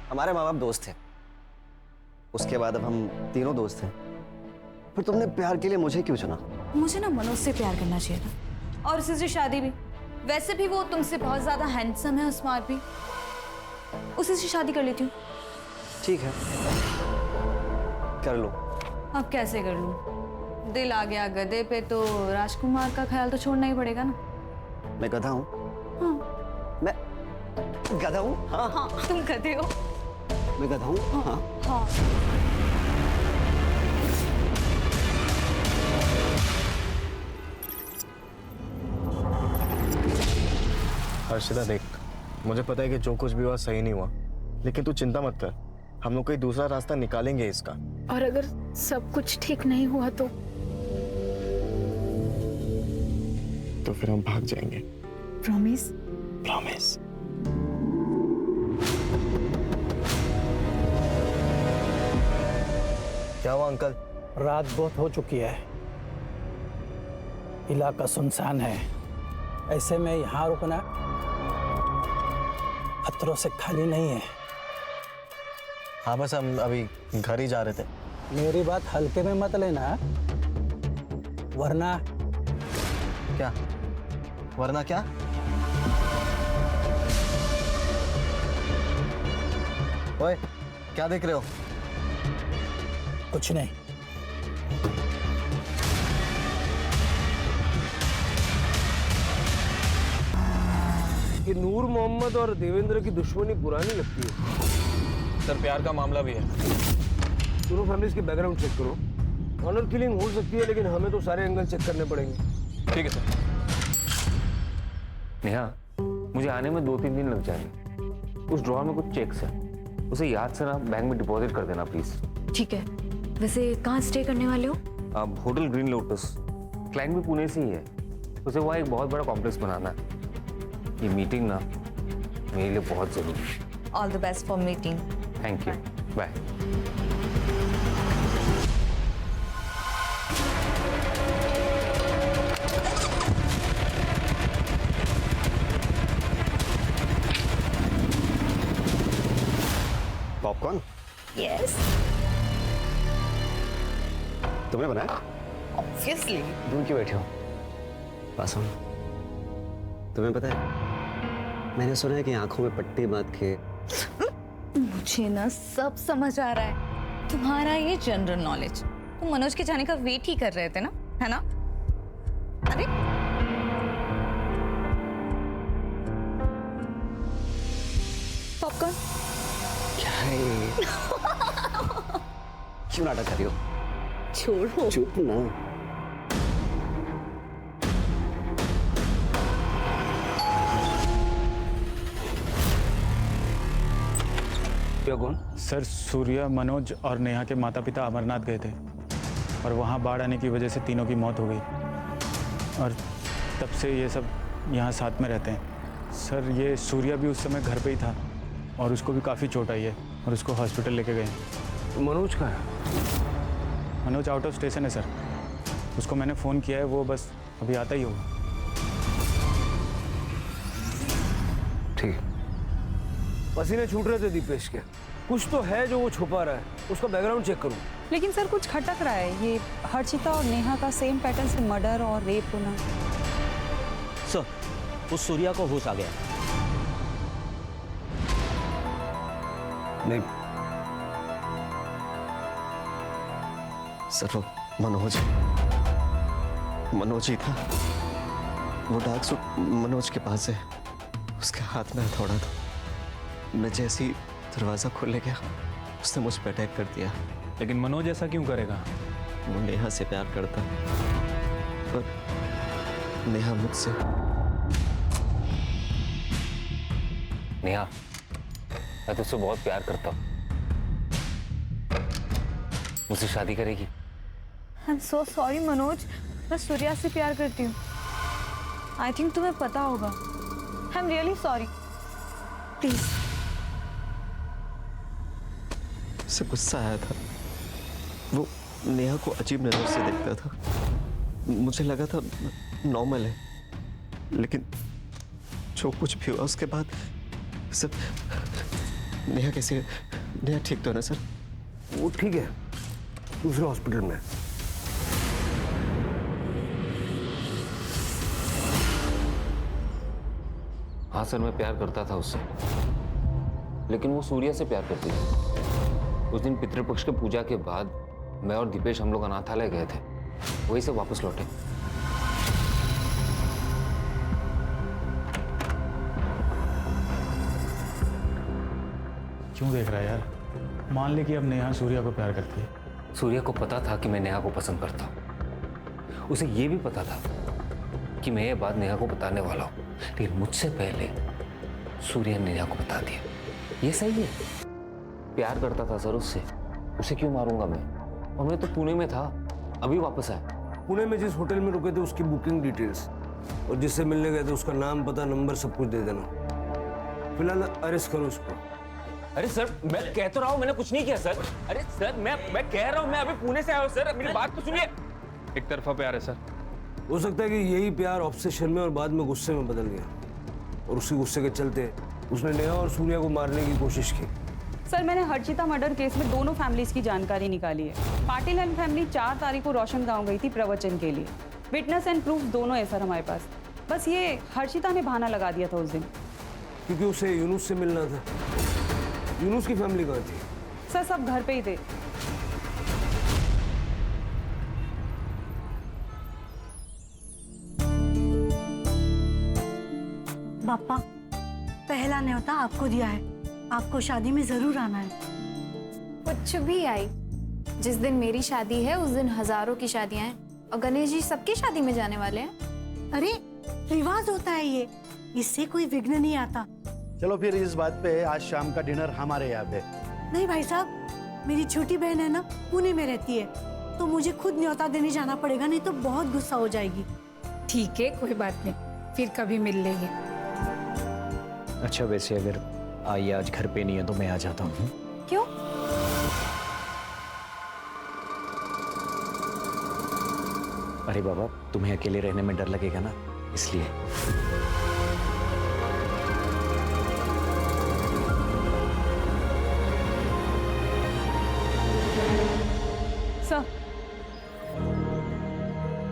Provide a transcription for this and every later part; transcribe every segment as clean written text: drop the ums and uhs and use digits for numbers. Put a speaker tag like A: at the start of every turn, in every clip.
A: हमारे माँ बाप दोस्त थे, उसके बाद अब हम तीनों दोस्त हैं। फिर तुमने प्यार के लिए मुझे क्यों चुना?
B: मुझे ना मनोज से प्यार करना चाहिए था, और उसी से शादी भी। वैसे भी वो तुमसे बहुत ज्यादा हैंडसम है और स्मार्ट भी। उसी से शादी कर लेती हूँ।
A: ठीक है, कर लो।
B: अब कैसे कर लूँ? दिल आ गया गधे पे तो राजकुमार का ख्याल तो छोड़ना ही पड़ेगा ना।
A: मैं गधा हूँ?
B: हाँ।
A: मैं गधा हूँ? हाँ
B: हाँ, तुम गधे हो।
A: मैं गधा हूँ? हाँ।
B: हाँ।
C: हर्षिता देख, मुझे पता है कि जो कुछ भी हुआ सही नहीं हुआ, लेकिन तू चिंता मत कर, हम लोग कोई दूसरा रास्ता निकालेंगे इसका।
D: और अगर सब कुछ ठीक नहीं हुआ तो
C: फिर हम भाग जाएंगे।
D: प्रॉमिस?
C: प्रॉमिस। क्या हुआ अंकल?
E: रात बहुत हो चुकी है, इलाका सुनसान है, ऐसे में यहाँ रुकना खतरों से खाली नहीं है।
C: हाँ बस हम अभी घर ही जा रहे थे।
E: मेरी बात हल्के में मत लेना, वरना
C: क्या? वरना क्या? ओए, क्या देख रहे हो?
E: कुछ नहीं।
F: कि नूर मोहम्मद और देवेंद्र की दुश्मनी पुरानी लगती है।
C: सर प्यार का मामला भी है।
F: दोनों फैमिलीज के बैकग्राउंड चेक करो। ऑनर किलिंग हो सकती है, लेकिन हमें तो सारे एंगल चेक करने पड़ेंगे।
C: ठीक है सर।
G: नेहा, मुझे आने में 2-3 दिन लग जाएंगे। उस ड्रॉअर में कुछ चेक्स है, उसे याद से ना बैंक में डिपॉजिट कर देना प्लीज।
B: ठीक है। वैसे कहाँ स्टे करने वाले हो?
G: अब होटल ग्रीन लोटस, क्लाइंट भी पुणे से ही है। उसे वहाँ एक बहुत बड़ा कॉम्प्लेक्स बनाना है। ये मीटिंग ना मेरे लिए बहुत जरूरी है।
B: All the best for meeting.
G: Thank you, bye.
A: Popcorn
B: yes,
A: तुमने बनाया?
B: ऑब्वियसली।
A: दूर क्यों बैठे हो? पास आओ। तुम्हें पता है, मैंने सुना है कि आंखों में पट्टी बांध के।
B: मुझे ना सब समझ आ रहा है। तुम्हारा ये जनरल नॉलेज, तुम मनोज के जाने का वेट ही कर रहे थे ना, है ना? अरे पॉपकॉर्न।
A: क्या है? क्यों नाटक कर रही हो?
B: छोड़ो।
A: चुप ना।
F: क्या कौन?
H: सर सूर्या, मनोज और नेहा के माता पिता अमरनाथ गए थे और वहाँ बाढ़ आने की वजह से तीनों की मौत हो गई, और तब से ये सब यहाँ साथ में रहते हैं। सर ये सूर्या भी उस समय घर पे ही था और उसको भी काफ़ी चोट आई है और उसको हॉस्पिटल लेके गए।
F: मनोज का है?
H: मनोज आउट ऑफ स्टेशन है सर, उसको मैंने फ़ोन किया है, वो बस अभी आता ही होगा।
F: ठीक। पसीने छूट रहे थे दीपेश के, कुछ तो है जो वो छुपा रहा है, उसका बैकग्राउंड चेक करूं।
I: लेकिन सर कुछ खटक रहा है। ये हर्षिता और नेहा का सेम पैटर्न से मर्डर और रेप होना।
J: सर, उस सूर्या को होश आ गया।
A: नहीं सर, वो मनोज ही था। वो डार्क सूट मनोज के पास है, उसके हाथ में हथौड़ा था। मैं जैसे ही दरवाजा खोलने गया, उसने मुझ पर अटैक कर दिया।
H: लेकिन मनोज ऐसा क्यों करेगा?
A: वो नेहा से प्यार करता, पर नेहा मुझसे।
G: नेहा, मैं तुझसे बहुत प्यार करता हूँ। मुझसे शादी करेगी?
B: I am so sorry Manoj, मैं सूर्या से प्यार करती हूँ। आई थिंक तुम्हें पता होगा। I am really sorry. Please.
A: उसे गुस्सा आया था, वो नेहा को अजीब नजर से देखता था। मुझे लगा था नॉर्मल है, लेकिन जो कुछ भी हुआ उसके बाद सब नेहा कैसी है? नेहा ठीक तो है ना सर?
F: वो ठीक है, दूसरे हॉस्पिटल में।
G: हाँ सर, मैं प्यार करता था उससे, लेकिन वो सूर्या से प्यार करती थी। उस दिन पितृपक्ष के पूजा के बाद मैं और दीपेश हम लोग अनाथालय गए थे, वहीं से वापस लौटे।
H: क्यों देख रहा है यार? मान ले कि अब नेहा सूर्या को प्यार करती है।
G: सूर्या को पता था कि मैं नेहा को पसंद करता हूँ। उसे ये भी पता था कि मैं ये बात नेहा को बताने वाला हूँ, लेकिन मुझसे पहले सूर्या ने नेहा को बता दिया। ये सही है? प्यार करता था सर उससे, उसे क्यों मारूंगा मैं? और मैं तो पुणे में था, अभी वापस आया।
F: पुणे में जिस होटल में रुके थे उसकी बुकिंग डिटेल्स और जिससे मिलने गए थे उसका नाम, पता, नंबर सब कुछ दे देना। फिलहाल अरेस्ट करो उसको।
G: अरे सर, मैं कह तो रहा हूँ मैंने कुछ नहीं किया सर। अरे सर, मैं कह रहा हूँ मैं अभी पुणे से आया हूँ सर, मेरी बात तो सुनिए।
H: एक तरफा प्यार है सर।
F: हो सकता है कि यही प्यार ऑब्सेशन में और बाद में गुस्से में बदल गया, और उसी गुस्से के चलते उसने नेहा और सूर्या को मारने की कोशिश की।
I: सर, मैंने हर्षिता मर्डर केस में दोनों फैमिलीज की जानकारी निकाली है। पाटिल एंड फैमिली 4 तारीख को रोशन गांव गई थी प्रवचन के लिए। विटनेस एंड प्रूफ दोनों है सर हमारे पास। बस ये हर्षिता ने बहाना लगा दिया था उस दिन,
F: क्योंकि उसे यूनुस से मिलना था। यूनुस की फैमिली कहाँ थी?
I: सर सब घर पे ही थे।
K: पापा, पहला न्योता आपको दिया है, आपको शादी में जरूर आना है।
D: कुछ भी आई, जिस दिन मेरी शादी है उस दिन हजारों की शादियां हैं, और गणेश जी सबकी शादी में जाने वाले हैं।
K: अरे रिवाज होता है ये, इससे कोई विघ्न नहीं आता।
L: चलो फिर इस बात पे आज शाम का डिनर हमारे यहाँ पे।
K: नहीं भाई साहब, मेरी छोटी बहन है ना, पुणे में रहती है, तो मुझे खुद न्योता देने जाना पड़ेगा, नहीं तो बहुत गुस्सा हो जाएगी।
D: ठीक है, कोई बात नहीं, फिर कभी मिल लेंगे।
J: अच्छा, वैसे अगर आई आज घर पे नहीं है तो मैं आ जाता हूँ।
D: क्यों?
J: अरे बाबा, तुम्हें अकेले रहने में डर लगेगा ना, इसलिए।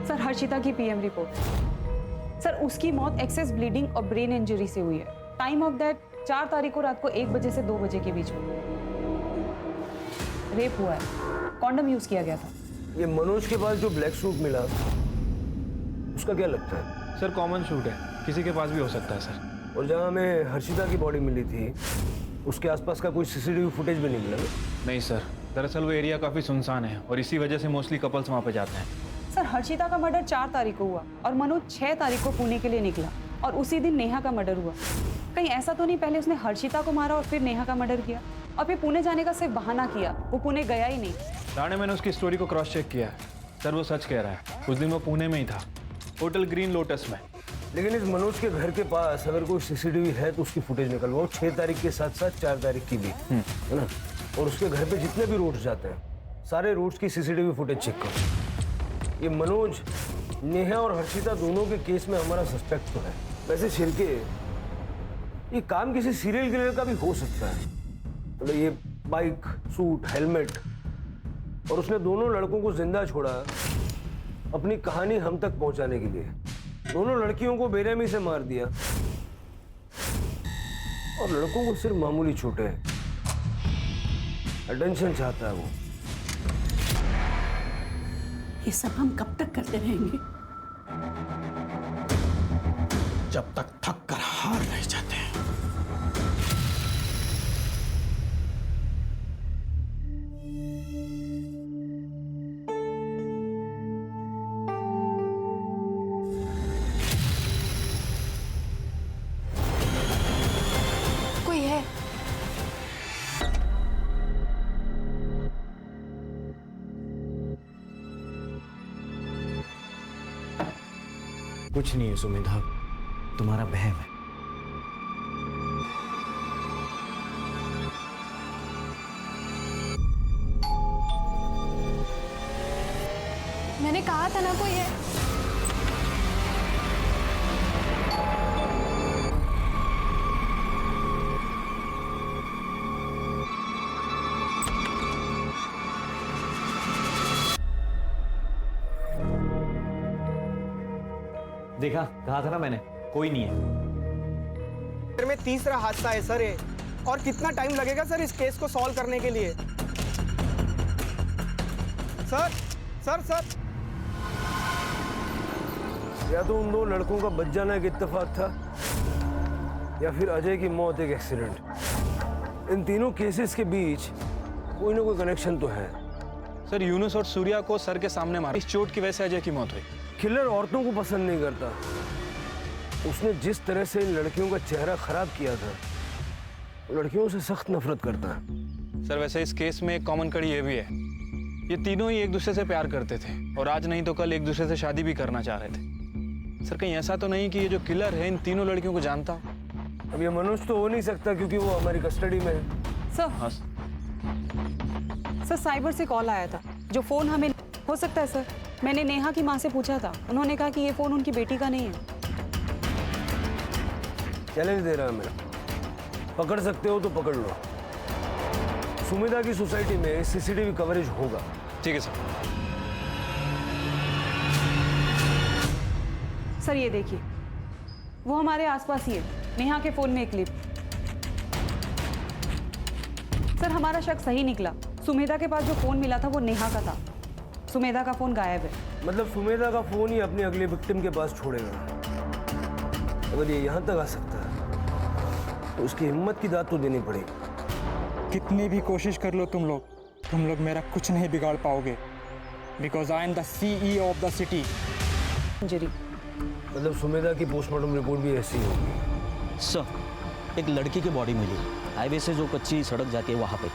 I: सर हर्षिता की पीएम रिपोर्ट। सर उसकी मौत एक्सेस ब्लीडिंग और ब्रेन इंजरी से हुई है। टाइम ऑफ डेथ 4 तारीख को रात को 1 बजे से 2 बजे के बीच में। रेप हुआ है, कॉन्डम यूज किया गया था।
F: ये मनोज के पास जो ब्लैक सूट मिला, उसका क्या लगता है?
H: सर कॉमन शूट है, किसी के पास भी हो सकता है सर।
F: और जहाँ हमें हर्षिता की बॉडी मिली थी, उसके आसपास का कोई सीसीटीवी फुटेज भी नहीं मिला।
H: नहीं सर, दरअसल वो एरिया काफ़ी सुनसान है और इसी वजह से मोस्टली कपल्स वहाँ पे जाते हैं।
I: सर हर्षिता का मर्डर 4 तारीख को हुआ और मनोज 6 तारीख को पुणे के लिए निकला, और उसी दिन नेहा का मर्डर हुआ। कहीं ऐसा तो नहीं पहले उसने हर्षिता को मारा और फिर नेहा का मर्डर किया, और फिर पुणे जाने का सिर्फ बहाना किया, वो पुणे गया ही नहीं।
H: राणे, मैंने उसकी स्टोरी को क्रॉस चेक किया है सर, वो सच कह रहा है। उस दिन वो पुणे में ही था, होटल ग्रीन लोटस में।
F: लेकिन इस मनोज के घर के पास अगर कोई सीसीटीवी है तो उसकी फुटेज निकलवाओ, 6 तारीख के साथ साथ 4 तारीख की भी, है ना? और उसके घर पे जितने भी रूट्स जाते हैं, सारे रूट्स की सीसीटीवी फुटेज चेक करो। ये मनोज, नेहा और हर्षिता दोनों के केस में हमारा सस्पेक्ट तो है। वैसे शिरके, ये काम किसी सीरियल किलर का भी हो सकता है। मतलब ये बाइक, सूट, हेलमेट, और उसने दोनों लड़कों को जिंदा छोड़ा अपनी कहानी हम तक पहुंचाने के लिए। दोनों लड़कियों को बेरहमी से मार दिया और लड़कों को सिर्फ मामूली चोटें हैं। अटेंशन चाहता है वो।
K: ये सब हम कब तक करते रहेंगे?
L: जब तक थक कर हार नहीं जाते हैं।
D: कोई है?
J: कुछ नहीं है सुमेधा, तुम्हारा बहम है।
D: मैंने कहा था ना कोई है।
J: देखा, कहा था ना मैंने, कोई नहीं है।
M: में तीसरा हादसा है सर ये, और कितना टाइम लगेगा सर इस केस को सॉल्व करने के लिए? सर सर सर
F: या तो उन दो लड़कों का बच जाना एक इत्तेफाक था, या फिर अजय की मौत एक एक्सीडेंट। इन तीनों केसेस के बीच कोई ना कोई कनेक्शन तो है।
H: सर यूनुस और सूर्या को सर के सामने मारा, इस चोट की वजह से अजय की मौत हुई।
F: किलर औरतों को पसंद नहीं करता। उसने जिस तरह से इन लड़कियों का चेहरा खराब किया था, लड़कियों से सख्त नफरत करता है।
H: सर वैसे इस केस में एक कॉमन कड़ी ये भी है, ये तीनों ही एक दूसरे से प्यार करते थे और आज नहीं तो कल एक दूसरे से शादी भी करना चाह रहे थे। सर कहीं ऐसा तो नहीं कि ये जो किलर है इन तीनों लड़कियों को जानता?
F: अब ये मनोज तो हो नहीं सकता क्योंकि वो हमारी कस्टडी में है।
I: सर
H: हाँ
I: सर, साइबर से कॉल आया था, जो फोन हमें हो सकता है सर। मैंने नेहा की माँ से पूछा था, उन्होंने कहा कि ये फोन उनकी बेटी का नहीं है।
F: चैलेंज दे रहा है मेरा, पकड़ सकते हो तो पकड़ लो। सुमिता की सोसाइटी में सीसीटीवी कवरेज होगा।
H: ठीक है सर।
I: सर ये देखिए, वो हमारे आसपास ही है, नेहा के फोन में एक क्लिप। सर हमारा शक सही निकला, सुमेधा के पास जो फोन मिला था वो नेहा का था, सुमेधा का फोन गायब है।
F: मतलब सुमेधा का फोन ही अपनी अगली विक्टिम के पास छोड़ेगा। अगर ये यहाँ तक आ सकता है तो उसकी हिम्मत की दाद तो देनी पड़ेगी।
N: कितनी भी कोशिश कर लो तुम लोग मेरा कुछ नहीं बिगाड़ पाओगे, because I am the CEO of the city.
F: मतलब सुमेधा की पोस्टमार्टम रिपोर्ट भी ऐसी होगी।
O: सर एक लड़की की बॉडी मिली हाईवे से जो कच्ची सड़क जाती है वहां पे।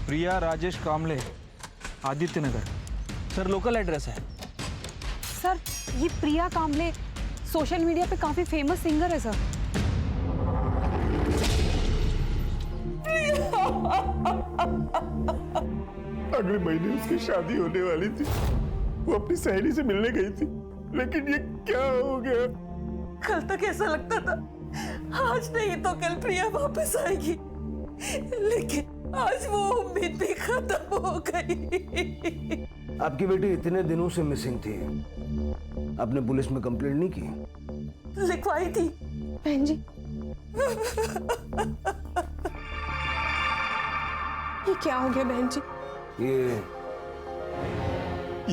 H: प्रिया राजेश कामले, आदित्य नगर। सर लोकल एड्रेस है।
I: सर ये प्रिया कामले सोशल मीडिया पे काफी फेमस सिंगर है सर।
L: अगले महीने उसकी शादी होने वाली थी, वो अपनी सहेली से मिलने गई थी, लेकिन ये क्या हो गया?
K: कल तक ऐसा लगता था आज नहीं तो कल प्रिया वापस आएगी, लेकिन आज वो उम्मीद भी खत्म हो गई।
F: आपकी बेटी इतने दिनों से मिसिंग थी, आपने पुलिस में कंप्लेंट नहीं की?
K: लिखवाई थी
I: बहन जी। ये क्या हो गया बहन जी?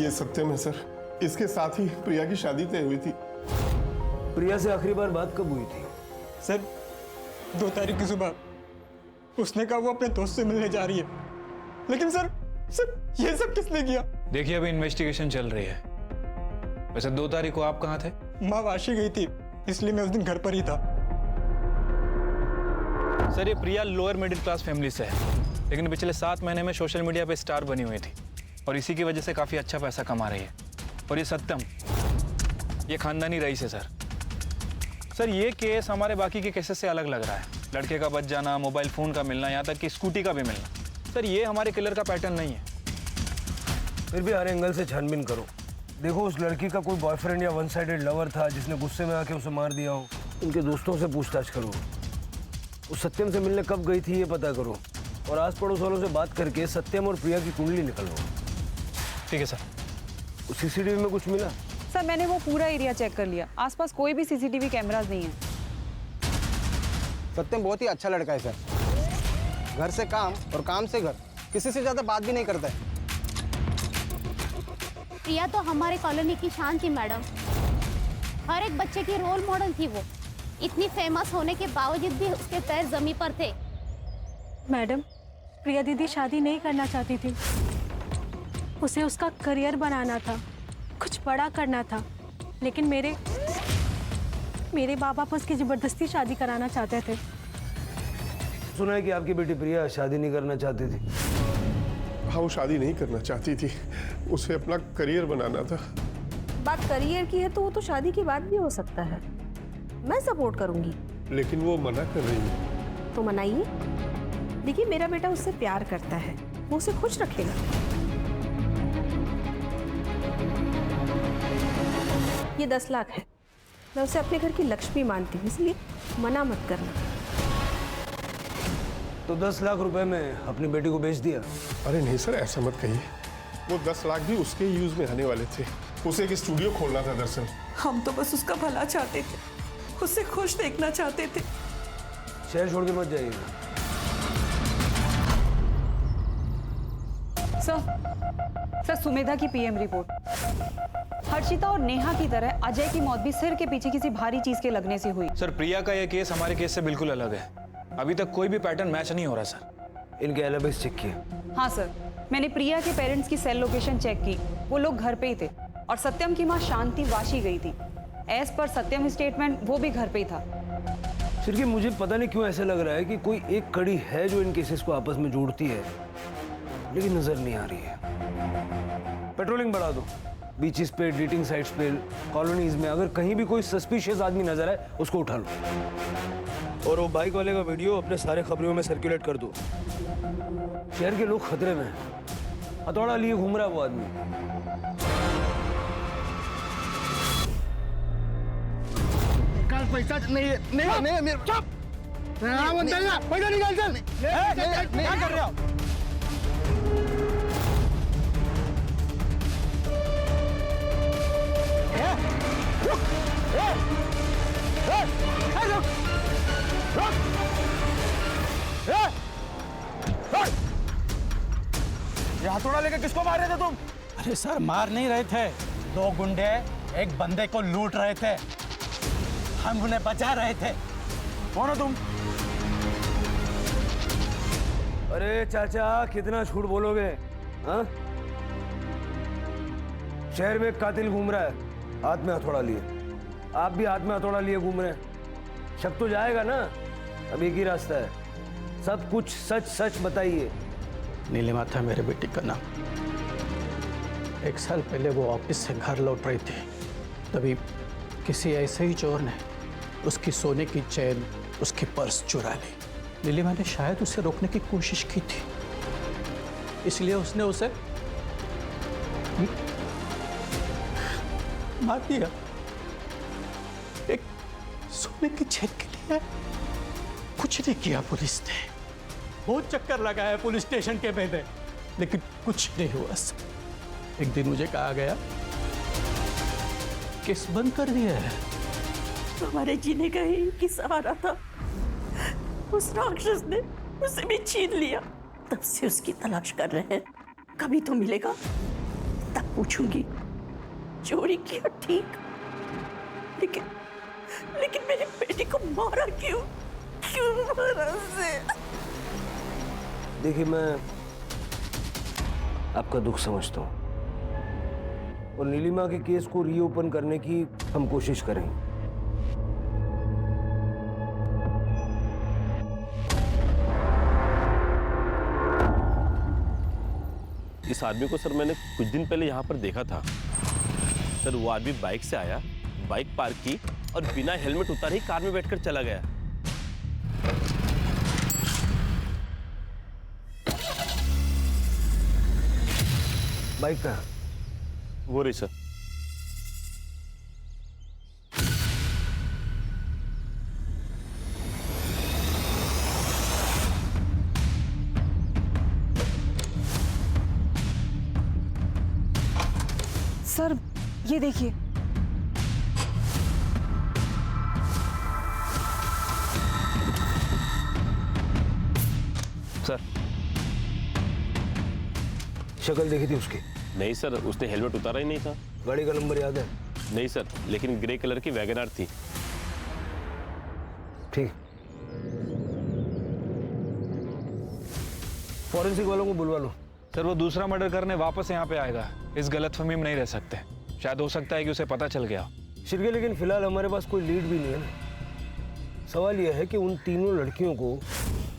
L: ये सत्यम है सर, इसके साथ ही प्रिया की शादी तय हुई थी।
F: प्रिया से आखिरी बार बात कब हुई थी?
N: सर 2 तारीख की सुबह उसने कहा वो अपने दोस्त से मिलने जा रही है, लेकिन सर ये सब किसने किया?
H: देखिए अभी इन्वेस्टिगेशन चल रही है। वैसे 2 तारीख को आप कहाँ थे?
N: माँ वाशी गई थी, इसलिए मैं उस दिन घर पर ही था।
H: सर ये प्रिया लोअर मिडिल क्लास फैमिली से है, लेकिन पिछले 7 महीने में सोशल मीडिया पे स्टार बनी हुई थी और इसी की वजह से काफी अच्छा पैसा कमा रही है। और ये सत्यम, ये खानदानी रईस है सर। सर ये केस हमारे बाकी के केसेस से अलग लग रहा है। लड़के का बच जाना, मोबाइल फोन का मिलना, यहाँ तक कि स्कूटी का भी मिलना। सर ये हमारे किलर का पैटर्न नहीं है।
F: फिर भी हर एंगल से छानबीन करो। देखो उस लड़की का कोई बॉयफ्रेंड या वन साइडेड लवर था जिसने गुस्से में आके उसे मार दिया हो। उनके दोस्तों से पूछताछ करो। उस सत्यम से मिलने कब गई थी ये पता करो, और आस पड़ोस वालों से बात करके सत्यम और प्रिया की कुंडली निकलवाओ।
H: ठीक है सर।
F: उस सीसीटीवी में कुछ मिला?
I: सर मैंने वो पूरा एरिया चेक कर लिया, आसपास कोई भी सीसीटीवी कैमरास नहीं है।
M: सत्यम बहुत ही अच्छा लड़का है सर, घर से काम और काम से घर, किसी से ज्यादा बात भी नहीं करता है।
P: प्रिया तो हमारे कॉलोनी की शान थी मैडम, हर एक बच्चे की रोल मॉडल थी वो। इतनी फेमस होने के बावजूद भी उसके पैर जमीन पर थे।
K: मैडम प्रिया दीदी शादी नहीं करना चाहती थी, उसे उसका करियर बनाना था, कुछ बड़ा करना था, लेकिन मेरे बाबा उसकी जबरदस्ती शादी कराना चाहते थे।
F: सुना है कि आपकी बेटी प्रिया शादी नहीं करना चाहती थी।
L: हाँ वो शादी नहीं करना चाहती थी, उसे अपना करियर बनाना था।
Q: बात करियर की है तो वो तो शादी की बात भी हो सकता है, मैं सपोर्ट करूंगी।
L: लेकिन वो मना कर रही है।
Q: तो मनाइए। देखिए मेरा बेटा उससे प्यार करता है, वो उसे खुश रखेगा। ये 10 लाख है। मैं उसे अपने घर की लक्ष्मी मानती हूँ, इसलिए मना मत करना।
F: तो 10 लाख रुपए में अपनी बेटी को बेच दिया?
L: अरे नहीं सर, ऐसा मत कहिए। वो 10 लाख भी उसके यूज में आने वाले थे। उसे एक स्टूडियो खोलना था दरअसल।
K: हम तो बस उसका भला चाहते थे, उसे खुश देखना चाहते थे।
F: शहर छोड़ के मत जाइएगा।
I: सर सुमेधा की पीएम रिपोर्ट। हर्षिता और नेहा की तरह अजय की मौत भी सिर के पीछे किसी भारी चीज के लगने से हुई।
H: सर प्रिया का यह केस हमारे केस से बिल्कुल अलग है। अभी तक कोई भी पैटर्न मैच नहीं हो रहा सर।
F: इनके एलिबीज चेक किए?
I: हाँ सर, मैंने प्रिया के पेरेंट्स की सेल लोकेशन चेक की। वो लोग घर पे ही थे और सत्यम की माँ शांति वाशी गई थी। एज पर सत्यम स्टेटमेंट वो भी घर पे ही था।
F: सिर्फ कि मुझे पता नहीं क्यों ऐसा लग रहा है कि कोई एक कड़ी है जो इन केसेस को आपस में जोड़ती है, लेकिन नजर नहीं आ रही है। पेट्रोलिंग बढ़ा दो, बीचेस पे, डेटिंग साइट्स पे, कॉलोनीज में। अगर कहीं भी कोई सस्पिशियस आदमी नजर आए उसको उठा लो। और वो बाइक वाले का वीडियो अपने सारे खबरों में सर्कुलेट कर दो। शहर के लोग खतरे में हैं। हथौड़ा लिए घूम रहा है वो आदमी।
M: पैसा नहीं मेरे चुप। पैसा निकाल चल। क्या कर रहे हो?
E: ये हथौड़ा लेकर किसको मार रहे थे तुम? अरे सर मार नहीं रहे थे, 2 गुंडे एक बंदे को लूट रहे थे, हम उन्हें बचा रहे थे। कौन हो तुम?
F: अरे चाचा कितना झूठ बोलोगे? हाँ, शहर में एक कातिल घूम रहा है, हाथ में हथौड़ा लिए। आप भी हाथ में हथौड़ा लिए घूम रहे हैं। शक तो जाएगा ना। अब एक ही रास्ता है, सब कुछ सच सच बताइए।
E: नीलिमा था मेरे बेटी का नाम। 1 साल पहले वो ऑफिस से घर लौट रही थी, तभी किसी ऐसे ही चोर ने उसकी सोने की चेन, उसकी पर्स चुरा ली। नीलिमा ने शायद उसे रोकने की कोशिश की थी, इसलिए उसने उसे मार दिया। एक सोने की चेन के लिए कुछ नहीं किया पुलिस ने। बहुत चक्कर लगाया पुलिस स्टेशन के मैंने, लेकिन कुछ नहीं हुआ। एक दिन मुझे कहा गया केस बंद कर दिया है।
K: हमारे जीने का ही एक सहारा था, उस राक्षस ने उसे भी छीन लिया। तब से उसकी तलाश कर रहे हैं, कभी तो मिलेगा तब पूछूंगी। चोरी किया ठीक, लेकिन मेरी बेटी को मारा क्यों? क्यों मारा उसे?
F: देखिए मैं आपका दुख समझता हूँ और नीलिमा के केस को रीओपन करने की हम कोशिश करेंगे।
R: इस आदमी को सर मैंने कुछ दिन पहले यहाँ पर देखा था सर। वो आदमी बाइक से आया, बाइक पार्क की और बिना हेलमेट उतारे ही कार में बैठकर चला गया।
F: बाइक का
R: वो रही सर।
I: सर ये देखिए,
R: सर
F: शक्ल देखी थी उसकी?
R: नहीं सर, उसने हेलमेट उतारा ही नहीं था।
F: गाड़ी का नंबर याद है?
R: नहीं सर, लेकिन ग्रे कलर की वैगनआर थी।
F: ठीक, फॉरेंसिक वालों को बुलवा लो।
H: सर वो दूसरा मर्डर करने वापस यहाँ पे आएगा, इस गलतफहमी में नहीं रह सकते। शायद हो सकता है कि उसे पता चल गया।
F: शिरके, लेकिन फिलहाल हमारे पास कोई लीड भी नहीं है ना। सवाल यह है कि उन तीनों लड़कियों को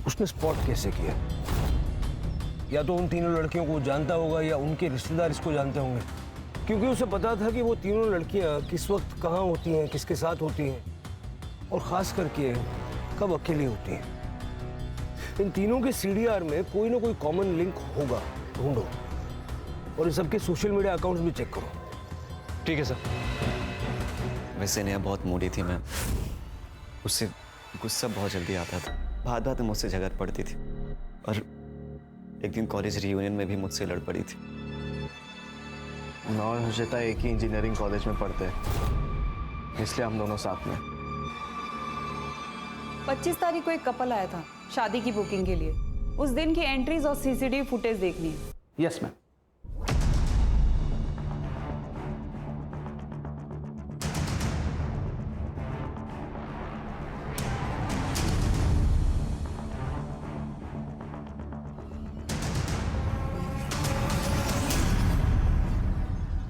F: उसने स्पॉट कैसे किया? या तो उन तीनों लड़कियों को जानता होगा या उनके रिश्तेदार इसको जानते होंगे, क्योंकि उसे पता था कि वो तीनों लड़कियां किस वक्त कहाँ होती हैं, किसके साथ होती हैं और ख़ास करके कब अकेली होती हैं। इन तीनों के CDR में कोई ना कोई कॉमन लिंक होगा, ढूंढो और इन सबके सोशल मीडिया अकाउंट्स भी चेक करो।
H: ठीक है सर।
A: वैसे नेहा बहुत मूडी थी। मैं उससे गुस्सा बहुत जल्दी आता था। बात बात में मुझसे झगड़ पड़ती थी और एक दिन कॉलेज रियूनियन में भी मुझसे लड़ पड़ी थी।
C: मैं और हर्षिता एक ही इंजीनियरिंग कॉलेज में पढ़ते हैं, इसलिए हम दोनों साथ में।
I: 25 तारीख को एक कपल आया था शादी की बुकिंग के लिए। उस दिन की एंट्रीज और सीसीटीवी फुटेज देखनी है।
E: Yes ma'am.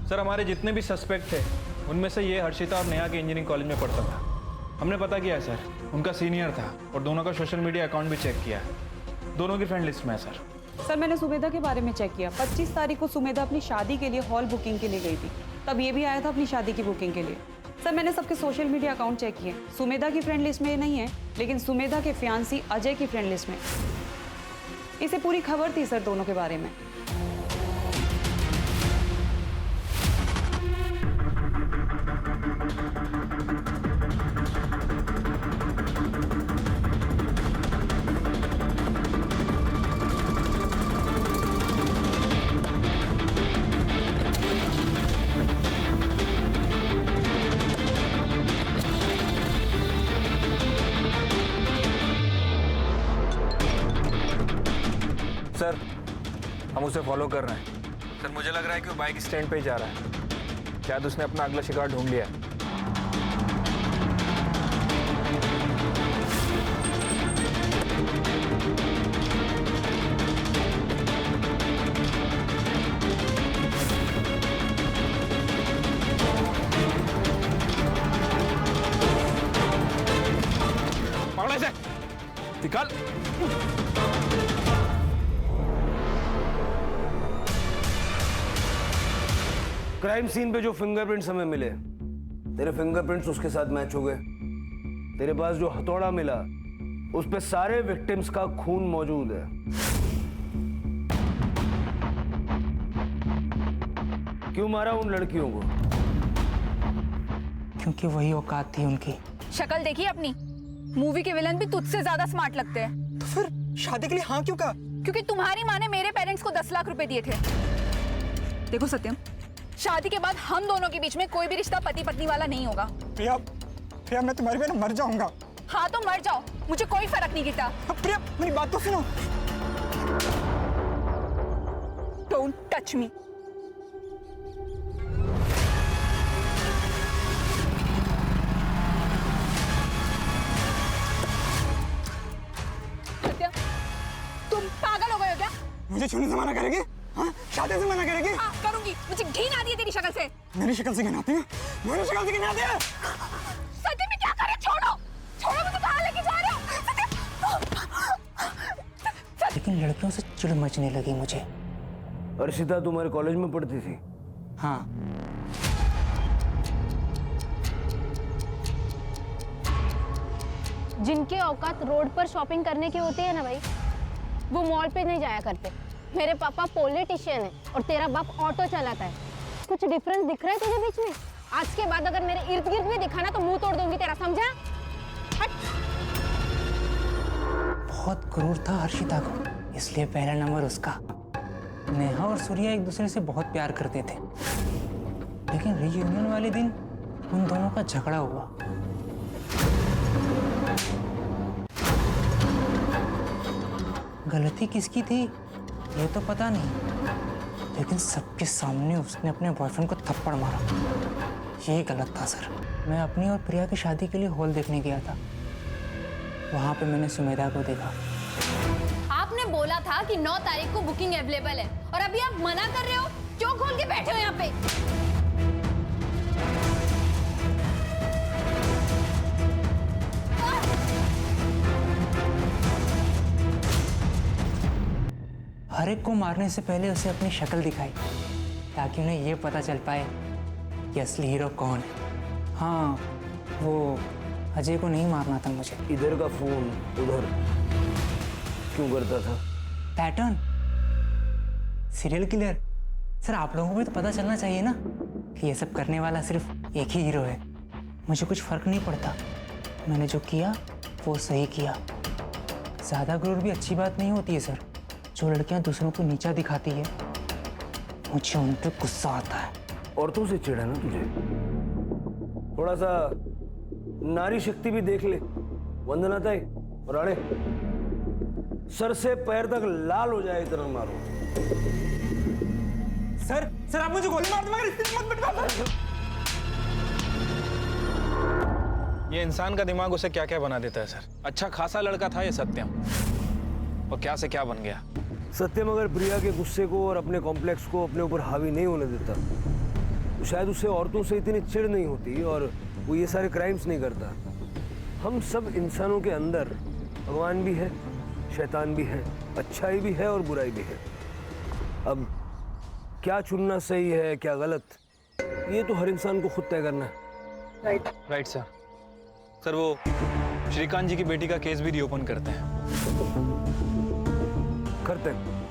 N: सर हमारे जितने भी सस्पेक्ट थे उनमें से ये हर्षिता और नेहा के इंजीनियरिंग कॉलेज में पढ़ता था। हमने पता किया है सर, उनका सीनियर था और दोनों का सोशल मीडिया अकाउंट भी चेक किया है। दोनों की फ्रेंड लिस्ट में है सर।
I: सर मैंने सुमेधा के बारे में चेक किया। 25 तारीख को सुमेधा अपनी शादी के लिए हॉल बुकिंग के लिए गई थी, तब ये भी आया था अपनी शादी की बुकिंग के लिए। सर मैंने सबके सोशल मीडिया अकाउंट चेक किए। सुमेधा की फ्रेंड लिस्ट में ये नहीं है, लेकिन सुमेधा के फियांसी अजय की फ्रेंड लिस्ट में। इसे पूरी खबर थी सर दोनों के बारे में।
N: सर हम उसे फॉलो कर रहे हैं। सर मुझे लग रहा है कि वो बाइक स्टैंड पे ही जा रहा है। शायद उसने अपना अगला शिकार ढूंढ लिया है। पकड़ो इसे, निकाल।
F: क्राइम सीन पे जो फिंगरप्रिंट्स हमें मिले, तेरे फिंगरप्रिंट्स उसके साथ मैच हो गए। तेरे पास जो हथौड़ा मिला उस पे सारे विक्टिम्स का खून मौजूद है। क्यों मारा उन लड़कियों को?
S: क्योंकि वही औकात थी उनकी।
B: शक्ल देखी अपनी? मूवी के विलन भी तुझसे ज्यादा स्मार्ट लगते हैं।
N: तो फिर शादी के लिए हाँ क्यों कहा?
B: क्योंकि तुम्हारी माँ ने मेरे पेरेंट्स को 10 लाख रुपए दिए थे। देखो सत्यम, शादी के बाद हम दोनों के बीच में कोई भी रिश्ता पति पत्नी वाला नहीं होगा।
N: प्रिया, प्रिया मैं तुम्हारी वजह मर जाऊंगा।
B: हाँ तो मर जाओ, मुझे कोई फर्क नहीं गिरता।
N: प्रिया मेरी बात तो सुनो।
B: Don't touch me. सत्यम, तुम पागल हो गए हो क्या?
N: मुझे छूने से मना करेगी? हाँ? शादी से मना करेगी?
B: हाँ करूंगी। मुझे घिन आती है तेरी शक्ल से।
N: मेरी शक्ल से घिन आती है? मेरी शक्ल से घिन आती है?
B: सत्यम मैं क्या कर रही हूँ? छोड़ो, छोड़ो, मुझे कहाँ लेके जा रहे हो?
S: लेकिन लड़कियों से चिढ़ मचने लगी मुझे।
F: अर्शिता तुम्हारे कॉलेज में पढ़ती थी?
S: हाँ।
P: जिनके औकात रोड पर शॉपिंग करने के होते हैं ना भाई, वो मॉल पे नहीं जाया करते। मेरे पापा पॉलिटिशियन है और तेरा बाप ऑटो चलाता है। कुछ डिफरेंस दिख रहा है तुझे बीच में? आज के बाद अगर मेरे इर्द गिर्द भी दिखा ना तो मुंह तोड़ दूंगी तेरा, समझा? हट।
S: बहुत क्रूर था हर्षिता को, इसलिए पहला नंबर उसका। नेहा और सूर्या एक दूसरे से बहुत प्यार करते थे, लेकिन रियूनियन वाले दिन उन दोनों का झगड़ा हुआ। गलती किसकी थी ये तो पता नहीं, लेकिन सबके सामने उसने अपने बॉयफ्रेंड को थप्पड़ मारा। ये गलत था सर। मैं अपनी और प्रिया की शादी के लिए हॉल देखने गया था। वहां पे मैंने सुमेधा को देखा।
P: आपने बोला था कि 9 तारीख को बुकिंग अवेलेबल है और अभी आप मना कर रहे हो। क्यों खोल के बैठे हो यहाँ पे?
S: हर एक को मारने से पहले उसे अपनी शक्ल दिखाई, ताकि उन्हें ये पता चल पाए कि असली हीरो कौन है। हाँ, वो अजय को नहीं मारना था मुझे।
F: इधर का फोन उधर क्यों करता था?
S: Pattern, serial killer. सर आप लोगों को भी तो पता चलना चाहिए ना कि ये सब करने वाला सिर्फ एक ही हीरो है, मुझे कुछ फर्क नहीं पड़ता। मैंने जो किया वो सही किया। ज़्यादा गुरूर भी अच्छी बात नहीं होती है सर। जो लड़कियां दूसरों को नीचा दिखाती है, मुझे उन पर गुस्सा आता है।
F: औरतों से चिढ़ है ना तुझे? थोड़ा सा नारी शक्ति भी देख ले। वंदना ताई और आड़े, सर से पैर तक लाल हो जाए इतना मारो।
N: सर आप मुझे गोली मार दो मगर इतनी मत बिठा। ये इंसान का दिमाग उसे क्या क्या बना देता है सर। अच्छा खासा लड़का था ये सत्यम, और क्या से क्या बन गया।
F: सत्यम अगर प्रिया के गुस्से को और अपने कॉम्प्लेक्स को अपने ऊपर हावी नहीं होने देता तो शायद उसे औरतों से इतनी चिढ़ नहीं होती और वो ये सारे क्राइम्स नहीं करता। हम सब इंसानों के अंदर भगवान भी है, शैतान भी है, अच्छाई भी है और बुराई भी है। अब क्या चुनना सही है क्या गलत, ये तो हर इंसान को खुद तय करना है।
N: राइट सर वो श्रीकांत जी की बेटी का केस भी रीओपन करते हैं।
F: करते हैं।